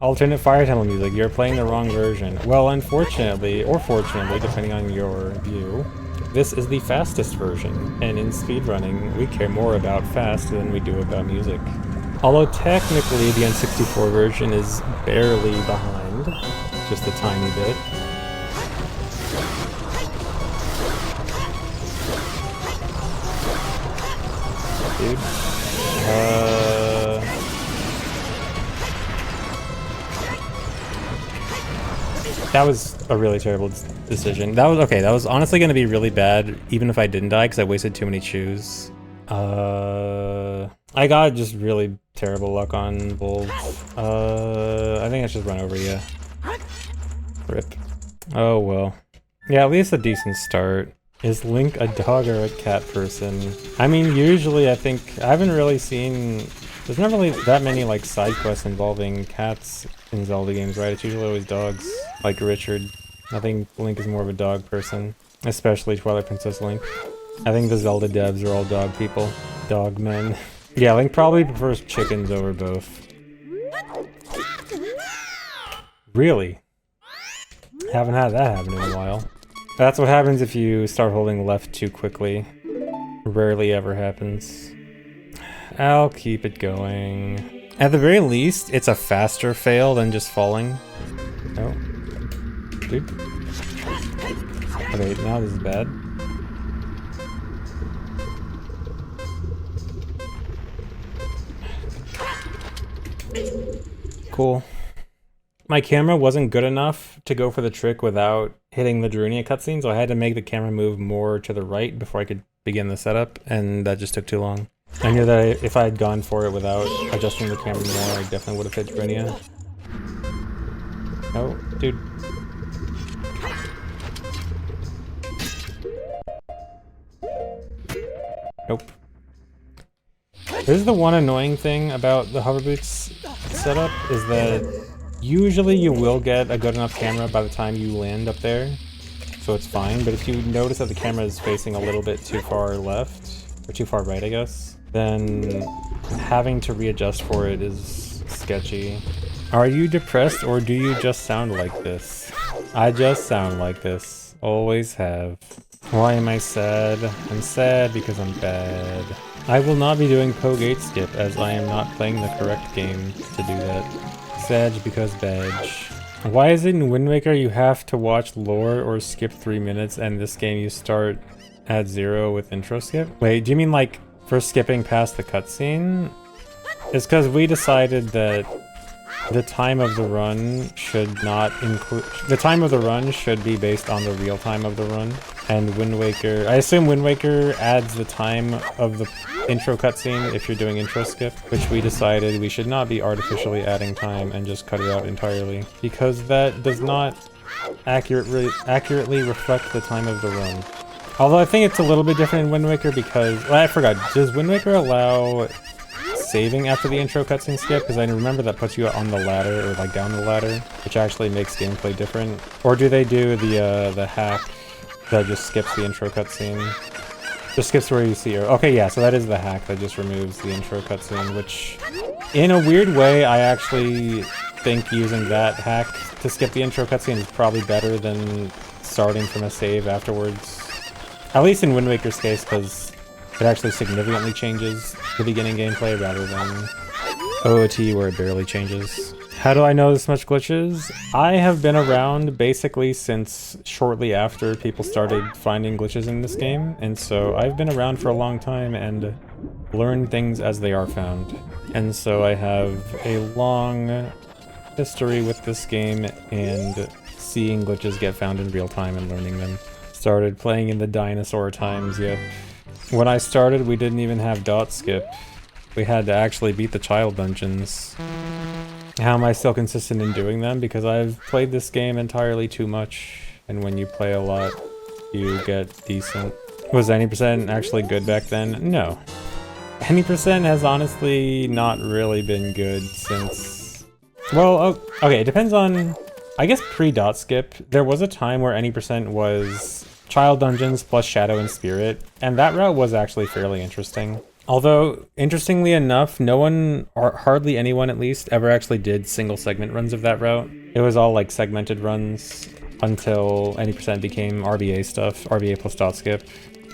Alternate fire tunnel music, you're playing the wrong version. Well, unfortunately, or fortunately, depending on your view, this is the fastest version, and in speedrunning, we care more about fast than we do about music. Although technically the N64 version is barely behind, just a tiny bit. Dude. That was a really terrible decision. That was honestly gonna be really bad, even if I didn't die, because I wasted too many chews. I got just really terrible luck on bulbs. I think I should run over you. Rip. Oh well. Yeah, at least a decent start. Is Link a dog or a cat person? I mean, usually I think, I haven't really seen, there's not really that many like side quests involving cats in Zelda games, right? It's usually always dogs, like Richard. I think Link is more of a dog person, especially Twilight Princess Link. I think the Zelda devs are all dog people. Dog men. Yeah, Link probably prefers chickens over both. Really? Haven't had that happen in a while. That's what happens if you start holding left too quickly. Rarely ever happens. I'll keep it going. At the very least, it's a faster fail than just falling. Oh. Dude. Okay, now this is bad. Cool. My camera wasn't good enough to go for the trick without hitting the Darunia cutscene, so I had to make the camera move more to the right before I could begin the setup, and that just took too long. I knew that if I had gone for it without adjusting the camera more, I definitely would have hit Darunia. Oh, dude. Nope. This is the one annoying thing about the hover boots setup, is that usually you will get a good enough camera by the time you land up there, so it's fine, but if you notice that the camera is facing a little bit too far left, or too far right I guess, then having to readjust for it is sketchy. Are you depressed or do you just sound like this? I just sound like this. Always have. Why am I sad? I'm sad because I'm bad. I will not be doing Poe-Gate skip as I am not playing the correct game to do that. Sag because badge. Why is it in Wind Waker you have to watch lore or skip 3 minutes, and this game you start at 0 with intro skip? Wait, do you mean like for skipping past the cutscene? It's because we decided that the time of the run should not include... The time of the run should be based on the real time of the run. And Wind Waker... I assume Wind Waker adds the time of the intro cutscene if you're doing intro skip, which we decided we should not be artificially adding time and just cut it out entirely, because that does not accurately reflect the time of the run. Although I think it's a little bit different in Wind Waker because... Well, I forgot. Does Wind Waker allow saving after the intro cutscene skip? Because I remember that puts you on the ladder, or like down the ladder, which actually makes gameplay different. Or do they do the hack that just skips the intro cutscene? Just skips where you see her. Okay, yeah, so that is the hack that just removes the intro cutscene, which in a weird way, I actually think using that hack to skip the intro cutscene is probably better than starting from a save afterwards. At least in Wind Waker's case, because it actually significantly changes the beginning gameplay rather than OOT where it barely changes. How do I know this much glitches? I have been around basically since shortly after people started finding glitches in this game, and so I've been around for a long time and learned things as they are found. And so I have a long history with this game and seeing glitches get found in real time and learning them. Started playing in the dinosaur times, yep. When I started, we didn't even have dot skip. We had to actually beat the child dungeons. How am I still consistent in doing them? Because I've played this game entirely too much, and when you play a lot, you get decent. Was any percent actually good back then? No. Any percent has honestly not really been good since... Well, okay, it depends on... I guess pre-dot skip, there was a time where any percent was child dungeons plus shadow and spirit, and that route was actually fairly interesting. Although, interestingly enough, no one, or hardly anyone at least, ever actually did single segment runs of that route. It was all like segmented runs until any percent became RBA stuff, RBA plus dot skip.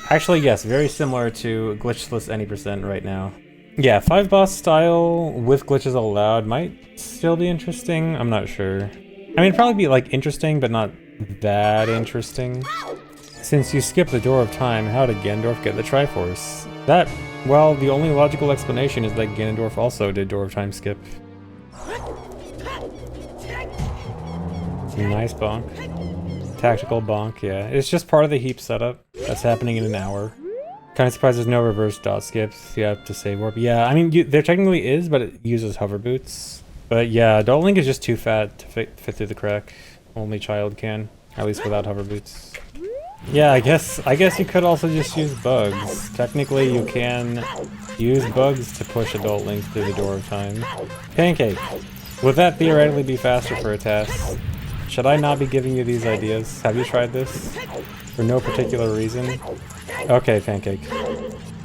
Actually, yes, very similar to glitchless any percent right now. Yeah, 5 boss style with glitches allowed might still be interesting. I'm not sure. I mean, it'd probably be like interesting, but not that interesting. Since you skip the Door of Time, how did Ganondorf get the Triforce? That, well, the only logical explanation is that Ganondorf also did Door of Time skip. Nice bonk. Tactical bonk, yeah. It's just part of the heap setup. That's happening in an hour. Kind of surprised there's no reverse dot skips. You have to save warp. Yeah, I mean, there technically is, but it uses hover boots. But yeah, Adult Link is just too fat to fit through the crack. Only child can, at least without hover boots. Yeah, I guess you could also just use bugs. Technically, you can use bugs to push Adult Link through the Door of Time. Pancake, would that theoretically be faster for a task? Should I not be giving you these ideas? Have you tried this? For no particular reason? Okay, Pancake.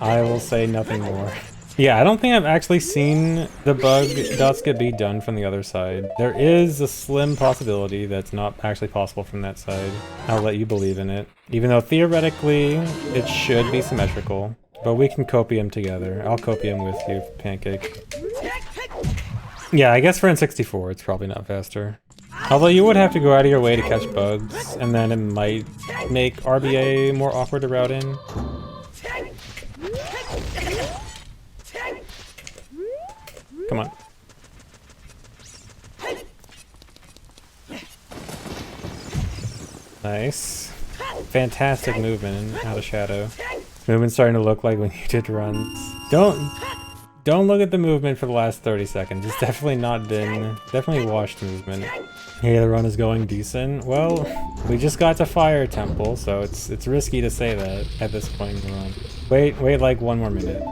I will say nothing more. Yeah, I don't think I've actually seen the bug dot skip be done from the other side. There is a slim possibility that's not actually possible from that side. I'll let you believe in it. Even though theoretically, it should be symmetrical. But we can copium together. I'll copium with you, Pancake. Yeah, I guess for N64, it's probably not faster. Although you would have to go out of your way to catch bugs, and then it might make RBA more awkward to route in. Come on. Nice. Fantastic movement out of shadow. Movement's starting to look like when you did runs. Don't look at the movement for the last 30 seconds. It's definitely not been, definitely washed movement. Hey, the run is going decent. Well, we just got to Fire Temple, so it's risky to say that at this point in the run. Wait like 1 more minute.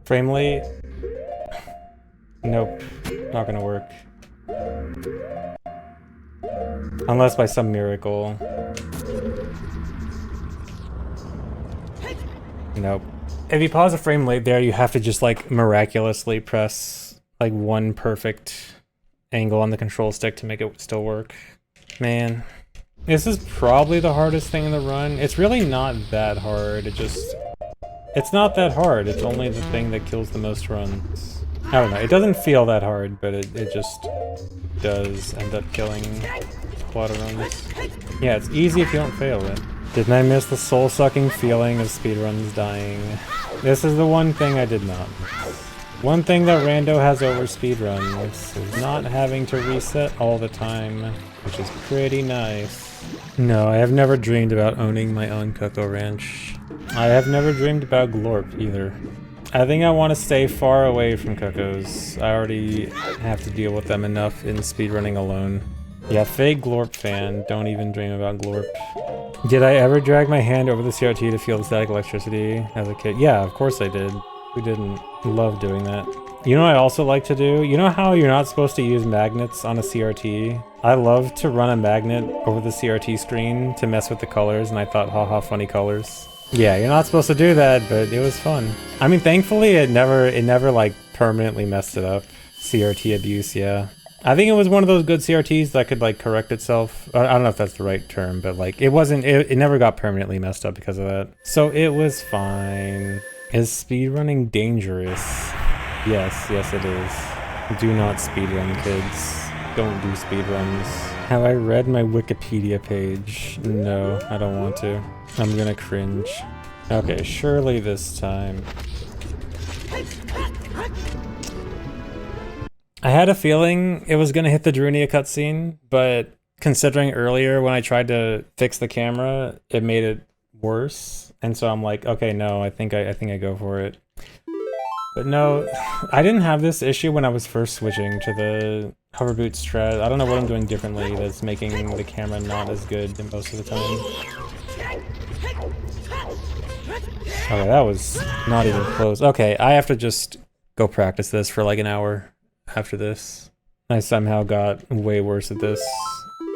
Frame rate? Nope, not gonna work. Unless by some miracle. Nope. If you pause a frame rate there, you have to just like miraculously press like one perfect angle on the control stick to make it still work. Man, this is probably the hardest thing in the run. It's really not that hard. It's not that hard. It's only the thing that kills the most runs. I don't know. It doesn't feel that hard, but it just does end up killing a lot of runs. Yeah, it's easy if you don't fail it. Didn't I miss the soul-sucking feeling of speedruns dying? This is the one thing I did not miss. One thing that Rando has over speedruns is not having to reset all the time, which is pretty nice. No, I have never dreamed about owning my own Cocoa Ranch. I have never dreamed about Glorp either. I think I want to stay far away from Cocos. I already have to deal with them enough in speedrunning alone. Yeah, fake Glorp fan, don't even dream about Glorp. Did I ever drag my hand over the CRT to feel the static electricity as a kid? Yeah, of course I did. Who didn't? Love doing that. You know what I also like to do? You know how you're not supposed to use magnets on a CRT? I love to run a magnet over the CRT screen to mess with the colors, and I thought, haha, funny colors. Yeah, you're not supposed to do that, but it was fun. I mean, thankfully, it never like permanently messed it up. CRT abuse, yeah. I think it was one of those good CRTs that could like correct itself. I don't know if that's the right term, but like it never got permanently messed up because of that. So it was fine. Is speedrunning dangerous? Yes, it is. Do not speedrun, kids. Don't do speedruns. Have I read my Wikipedia page? No, I don't want to. I'm gonna cringe. Okay, surely this time. I had a feeling it was gonna hit the Drunia cutscene, but considering earlier when I tried to fix the camera, it made it worse. And so I'm like, okay, no, I think I go for it. But no, I didn't have this issue when I was first switching to the hoverboot strat. I don't know what I'm doing differently that's making the camera not as good most of the time. Okay, that was not even close. Okay, I have to just go practice this for like an hour after this. I somehow got way worse at this.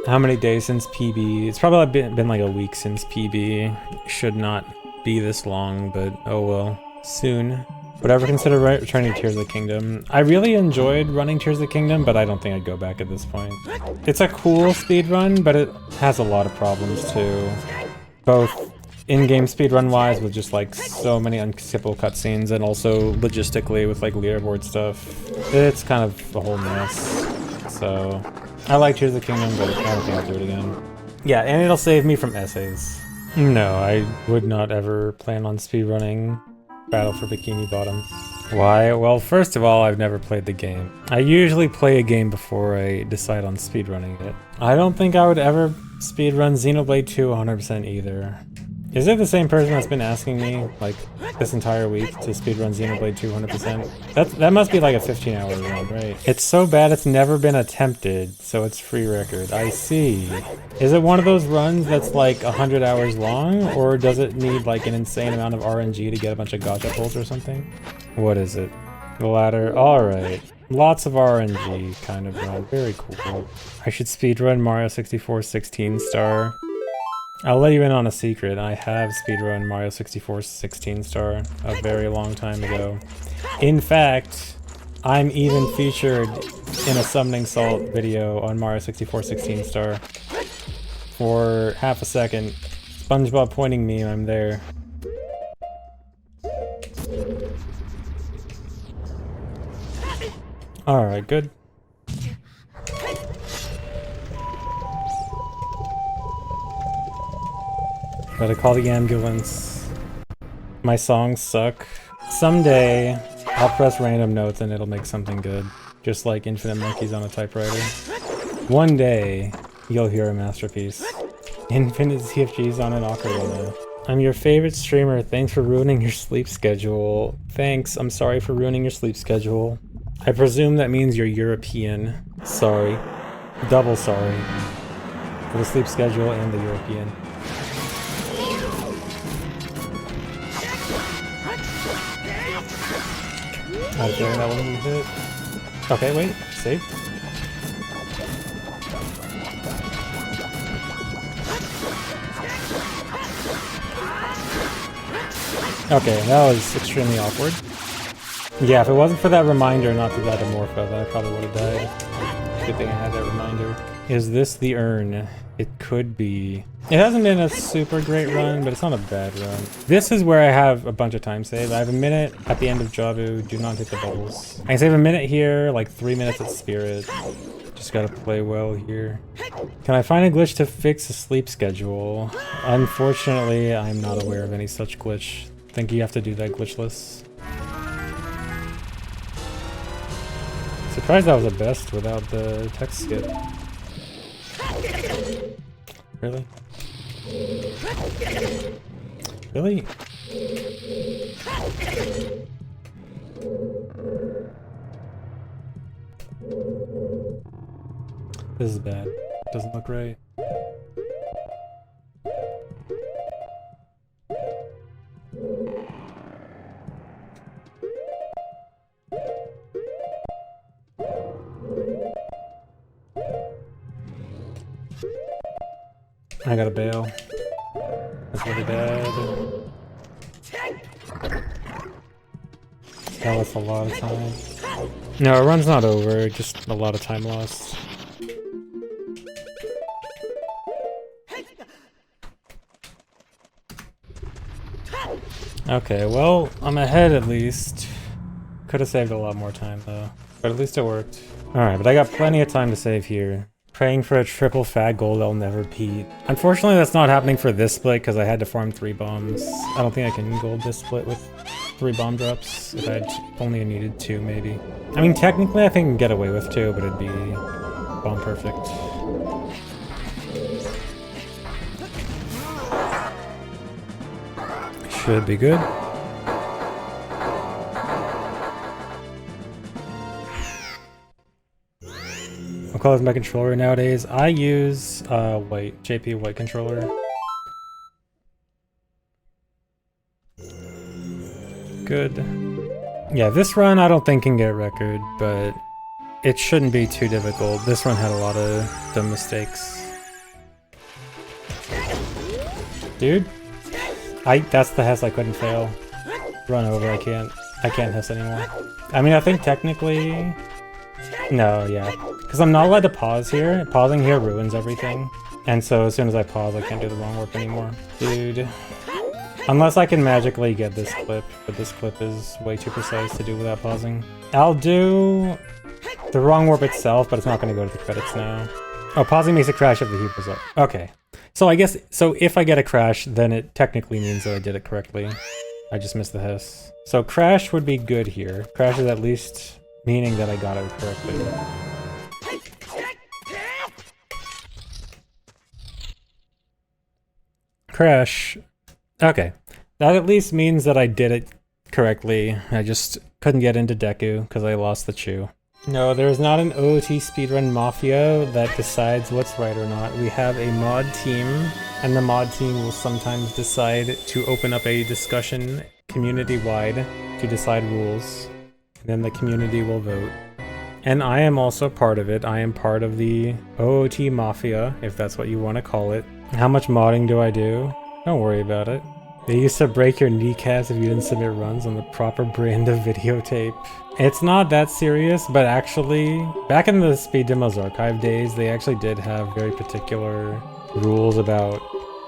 How many days since PB? It's probably been like a week since PB. Should not be this long, but oh well. Soon. Would I ever consider returning Tears of the Kingdom? I really enjoyed running Tears of the Kingdom, but I don't think I'd go back at this point. It's a cool speedrun, but it has a lot of problems too. Both in-game speedrun wise with just like so many unskippable cutscenes, and also logistically with like leaderboard stuff. It's kind of a whole mess. So I like Tears of the Kingdom, but I don't think I'll do it again. Yeah, and it'll save me from essays. No, I would not ever plan on speedrunning Battle for Bikini Bottom. Why? Well, first of all, I've never played the game. I usually play a game before I decide on speedrunning it. I don't think I would ever speedrun Xenoblade 2 100% either. Is it the same person that's been asking me, like, this entire week to speedrun Xenoblade 2 100%? That must be like a 15-hour run, right? It's so bad it's never been attempted, so it's free record. I see. Is it one of those runs that's like 100 hours long, or does it need like an insane amount of RNG to get a bunch of gacha pulls or something? What is it? The ladder? Alright. Lots of RNG kind of run. Very cool. I should speedrun Mario 64 16 star. I'll let you in on a secret. I have speedrun Mario 64 16 star a very long time ago. In fact, I'm even featured in a Summoning Salt video on Mario 64 16 star. For half a second. SpongeBob pointing meme, I'm there. Alright, good. Gotta call the ambulance. My songs suck. Someday, I'll press random notes and it'll make something good. Just like Infinite Monkeys on a typewriter. One day, you'll hear a masterpiece. Infinite CFGs on an ocarina. I'm your favorite streamer. Thanks for ruining your sleep schedule. Thanks, I'm sorry for ruining your sleep schedule. I presume that means you're European. Sorry. Double sorry. For the sleep schedule and the European. Okay, that one hit. Okay, wait, save. Okay, that was extremely awkward. Yeah, if it wasn't for that reminder not to die to Morpho, then I probably would have died. Good thing I had that reminder. Is this the urn? It could be. It hasn't been a super great run, but it's not a bad run. This is where I have a bunch of time saved. I have a minute at the end of Jabu. Do not hit the bubbles. I can save a minute here, like 3 minutes at Spirit. Just gotta play well here. Can I find a glitch to fix a sleep schedule? Unfortunately, I'm not aware of any such glitch. I think you have to do that glitchless. Surprised that was a best without the text skip. Really? Really? This is bad. Doesn't look right. I gotta bail. That's really bad. That was a lot of time. No, our run's not over, just a lot of time lost. Okay, well, I'm ahead at least. Could have saved a lot more time though, but at least it worked. Alright, but I got plenty of time to save here. Praying for a triple fat gold I'll never beat. Unfortunately, that's not happening for this split because I had to farm 3 bombs. I don't think I can gold this split with 3 bomb drops. If I'd only needed 2, maybe. I mean, technically I think I can get away with 2, but it'd be bomb perfect. Should be good. What color is my controller nowadays? I use white, JP white controller. Good. Yeah, this run I don't think can get record, but it shouldn't be too difficult. This run had a lot of dumb mistakes. Dude, that's the Hess I couldn't fail. Run over, I can't Hess anymore. I mean, I think technically, no, yeah. Because I'm not allowed to pause here. Pausing here ruins everything. And so as soon as I pause, I can't do the wrong warp anymore. Dude. Unless I can magically get this clip, but this clip is way too precise to do without pausing. I'll do the wrong warp itself, but it's not going to go to the credits now. Oh, pausing makes a crash if the heap was up. Okay. So I guess, so if I get a crash, then it technically means that I did it correctly. I just missed the hiss. So crash would be good here. Crash is at least meaning that I got it correctly. Crash. Okay. That at least means that I did it correctly. I just couldn't get into Deku because I lost the Chew. No, there's not an OOT speedrun mafia that decides what's right or not. We have a mod team, and the mod team will sometimes decide to open up a discussion community-wide to decide rules. And then the community will vote. And I am also part of it. I am part of the OOT mafia, if that's what you want to call it. How much modding do I do? Don't worry about it. They used to break your kneecaps if you didn't submit runs on the proper brand of videotape. It's not that serious, but actually, back in the Speed Demos archive days, they actually did have very particular rules about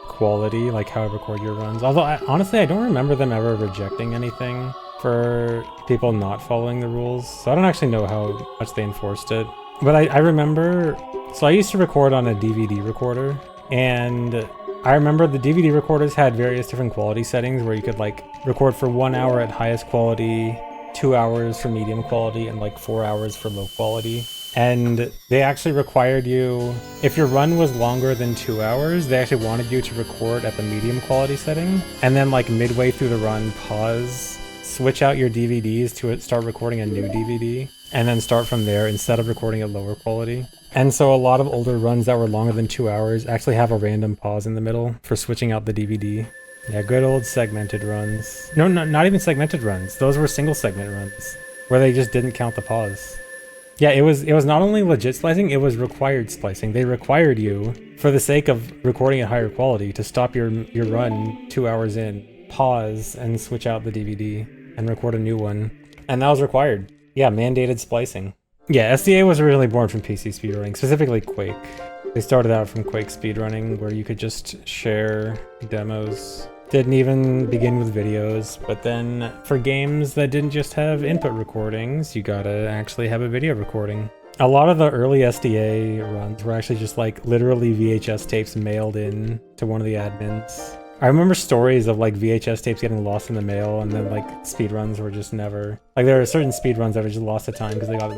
quality, like how I record your runs. Although, honestly, I don't remember them ever rejecting anything for people not following the rules. So I don't actually know how much they enforced it. But I remember, so I used to record on a DVD recorder, and I remember the DVD recorders had various different quality settings where you could like record for 1 hour at highest quality, 2 hours for medium quality, and like 4 hours for low quality. And they actually required you, if your run was longer than 2 hours, they actually wanted you to record at the medium quality setting, and then like midway through the run, pause, switch out your DVDs to start recording a new DVD, and then start from there instead of recording at lower quality. And so a lot of older runs that were longer than 2 hours actually have a random pause in the middle for switching out the DVD. Yeah, good old segmented runs. No, not even segmented runs. Those were single segment runs where they just didn't count the pause. Yeah, it was not only legit splicing, it was required splicing. They required you, for the sake of recording at higher quality, to stop your run 2 hours in, pause, and switch out the DVD, and record a new one. And that was required. Yeah, mandated splicing. Yeah, SDA was originally born from PC speedrunning, specifically Quake. They started out from Quake speedrunning, where you could just share demos. Didn't even begin with videos, but then for games that didn't just have input recordings, you gotta actually have a video recording. A lot of the early SDA runs were actually just like literally VHS tapes mailed in to one of the admins. I remember stories of like VHS tapes getting lost in the mail, and then like speedruns were just never... Like there are certain speedruns that were just lost to time because they got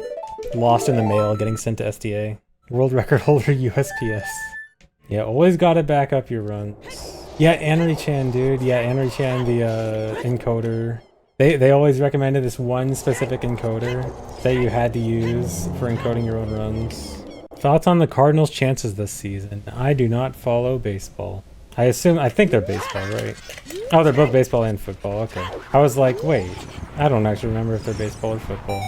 lost in the mail getting sent to SDA. World record holder USPS. Yeah, always gotta back up your runs. Yeah, Anri-chan, dude. Yeah, Anri-chan, the encoder. They always recommended this one specific encoder that you had to use for encoding your own runs. Thoughts on the Cardinals' chances this season? I do not follow baseball. I think they're baseball, right? Oh, they're both baseball and football, okay. I was like, wait, I don't actually remember if they're baseball or football.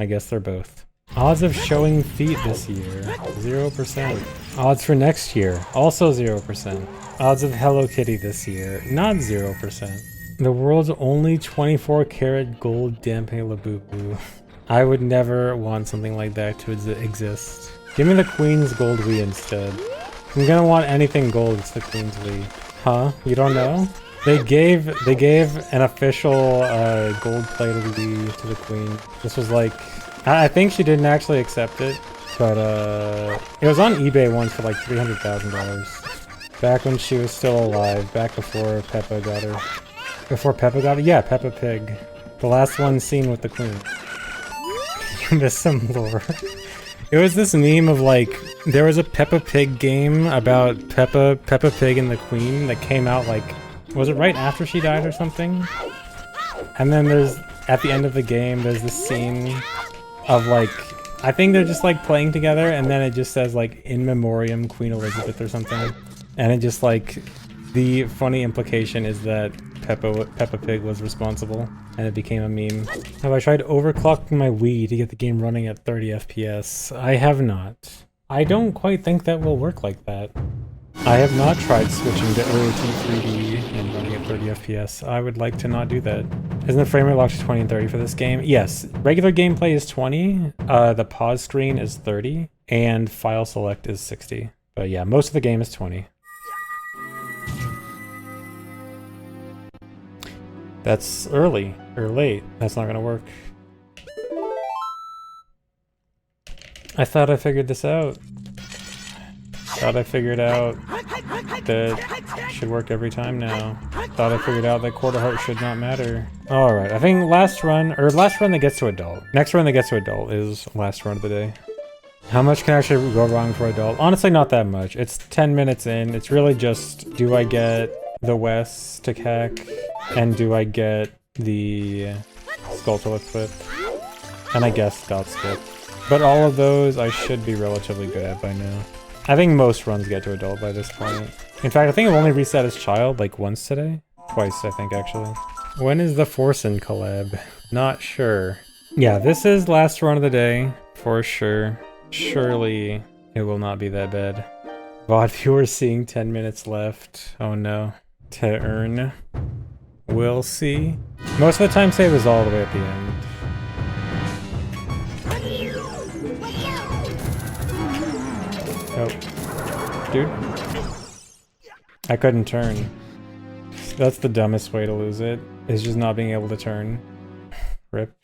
I guess they're both. Odds of showing feet this year, 0%. Odds for next year, also 0%. Odds of Hello Kitty this year, not 0%. The world's only 24-karat gold Dampé Labubu. I would never want something like that to exist. Give me the Queen's Gold Wii instead. I'm gonna want anything gold, it's the Queen's Wii. Huh? You don't know? They gave an official gold-plated Wii to the Queen. This was like... I think she didn't actually accept it, but it was on eBay once for like $300,000. Back when she was still alive, back before Peppa got her. Before Peppa got her? Yeah, Peppa Pig. The last one seen with the Queen. You missed some lore. It was this meme of like, there was a Peppa Pig game about Peppa Pig and the Queen that came out like, was it right after she died or something? And then there's, at the end of the game, there's this scene of like, I think they're just like playing together, and then it just says like, in memoriam Queen Elizabeth or something. And it just like, the funny implication is that Peppa Pig was responsible, and it became a meme. Have I tried overclocking my Wii to get the game running at 30 FPS? I have not. I don't quite think that will work like that. I have not tried switching to OT 3D and running at 30 FPS. I would like to not do that. Isn't the frame rate locked to 20 and 30 for this game? Yes. Regular gameplay is 20, the pause screen is 30, and file select is 60. But yeah, most of the game is 20. That's early, or late. That's not gonna work. I thought I figured this out. Thought I figured out that should work every time now. Thought I figured out that quarter heart should not matter. Alright, I think last run that gets to adult. Next run that gets to adult is last run of the day. How much can actually go wrong for adult? Honestly, not that much. It's 10 minutes in. It's really just, do I get the West to hack? And do I get the Skulltula Flip? And I guess Dot Skip. But all of those I should be relatively good at by now. I think most runs get to adult by this point. In fact, I think I've only reset as child like once today. Twice, I think, actually. When is the Forsen collab? Not sure. Yeah, this is last run of the day, for sure. Surely it will not be that bad. VOD viewers seeing 10 minutes left. Oh no. To earn. We'll see. Most of the time save is all the way at the end. Oh. Dude. I couldn't turn. That's the dumbest way to lose it, is just not being able to turn. Rip.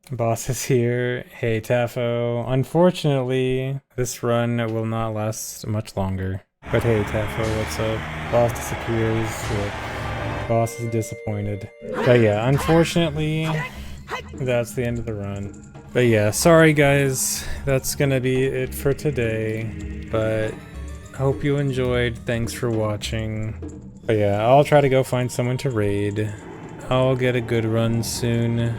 Boss is here. Hey, Tafo. Unfortunately, this run will not last much longer. But hey, Tafo, what's up? Boss disappears. Rip. Boss is disappointed. But yeah, unfortunately, that's the end of the run. But yeah, sorry guys. That's gonna be it for today. But hope you enjoyed. Thanks for watching. But yeah, I'll try to go find someone to raid. I'll get a good run soon.